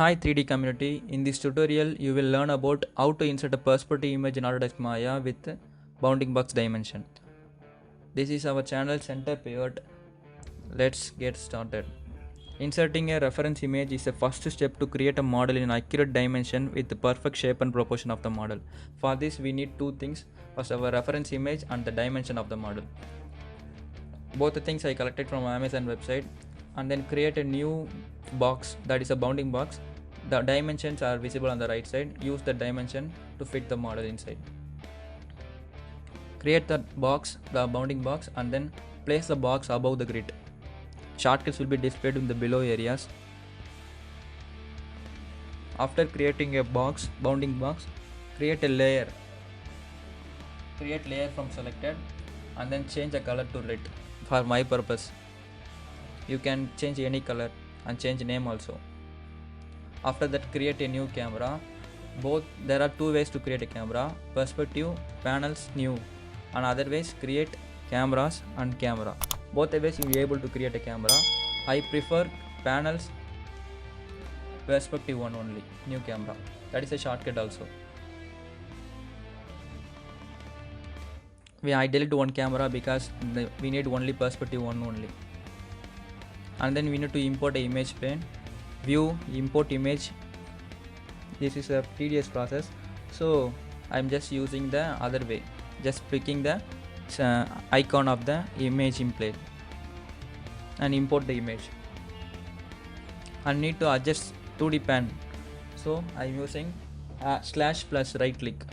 Hi 3D community, in this tutorial you will learn about how to insert a perspective image in Autodesk Maya with bounding box dimension. This is our channel center pivot. Let's get started. Inserting a reference image is the first step to create a model in accurate dimension with the perfect shape and proportion of the model. For this we need two things. First, our reference image and the dimension of the model. Both the things I collected from Amazon website, and then create a new box, that is a bounding box. The dimensions are visible on the right side. Use the dimension to fit the model inside. Create the box, the bounding box, and then place the box above the grid. Shortcuts will be displayed in the below areas. After creating a box, bounding box, create a layer. Create layer from selected and then change the color to red. For my purpose, you can change any color and change name also. After that, create a new camera. There are two ways to create a camera: perspective, panels, new, and other ways create cameras and camera. Both the ways you will be able to create a camera. I prefer panels, perspective one only, new camera. That is a shortcut also. I delete one camera because we need only perspective one only. And then we need to import an image plane. View, import image. This is a tedious process, so I'm just using the other way, just clicking the icon of the image in plane and import the image. I need to adjust 2D pan, so I'm using slash plus right click.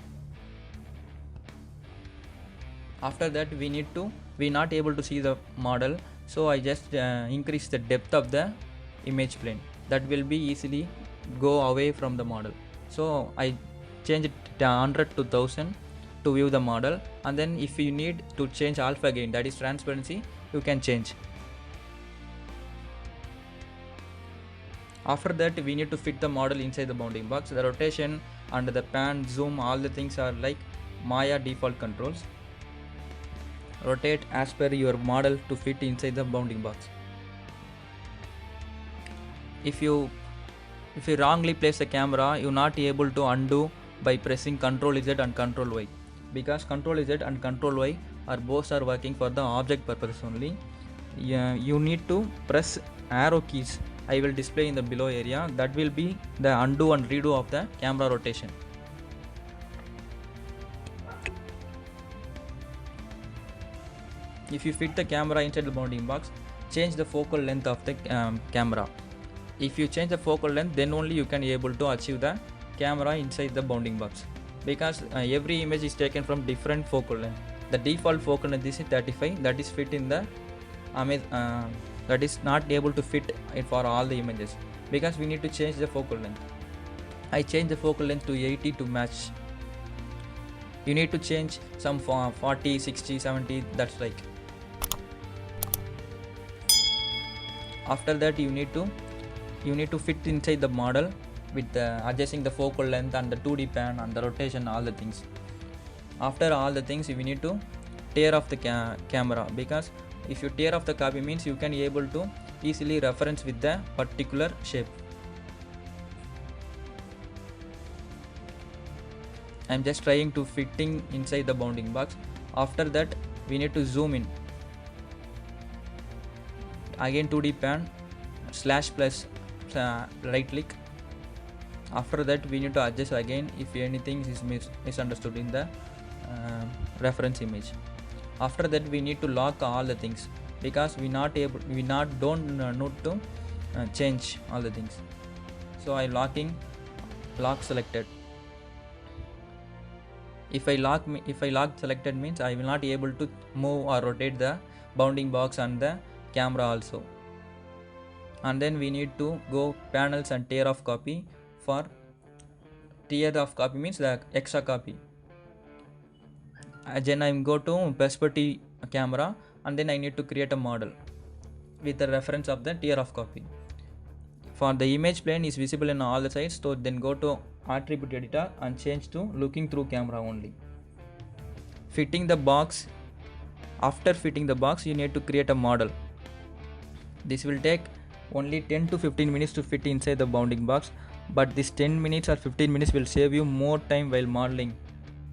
After that, we not able to see the model, so I just increase the depth of the image plane. That will be easily go away from the model. So I change it 100 to 1000 to view the model, and then if you need to change alpha gain, that is transparency, you can change. After that, we need to fit the model inside the bounding box. The rotation and the pan, zoom, all the things are like Maya default controls. Rotate as per your model to fit inside the bounding box. If you wrongly place the camera, you're not able to undo by pressing Ctrl Z and Ctrl Y, because Ctrl Z and Ctrl Y are both working for the object purpose only. You need to press arrow keys. I will display in the below area. That will be the undo and redo of the camera rotation. If you fit the camera inside the bounding box, change the focal length of the camera. If you change the focal length, then only you can able to achieve the camera inside the bounding box, because every image is taken from different focal length. The default focal length is 35, that is fit in the that is not able to fit it for all the images, because we need to change the focal length. I change the focal length to 80 to match. You need to change some 40, 60, 70, that's like. After that, you need to fit inside the model with adjusting the focal length and the 2D pan and the rotation, all the things. After all the things, we need to tear off the camera, because if you tear off the copy, means you can able to easily reference with the particular shape. I'm just trying to fitting inside the bounding box. After that, we need to zoom in. Again 2D pan, slash plus right click. After that, we need to adjust again if anything is misunderstood in the reference image. After that, we need to lock all the things, because we don't need to change all the things. So I lock selected. If I lock selected, means I will not able to move or rotate the bounding box and the camera also. And then we need to go panels and tear off copy. For tear off copy means the extra copy. Then I go to perspective camera, and then I need to create a model with the reference of the tear off copy. For the image plane is visible in all the sides, so then go to attribute editor and change to looking through camera only. Fitting the box. After fitting the box, you need to create a model. This will take only 10 to 15 minutes to fit inside the bounding box, but this 10 minutes or 15 minutes will save you more time while modeling.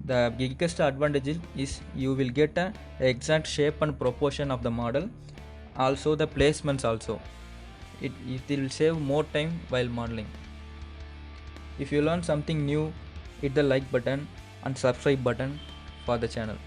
The biggest advantage is you will get a exact shape and proportion of the model, also the placements also. It will save more time while modeling. If you learn something new, hit the like button and subscribe button for the channel.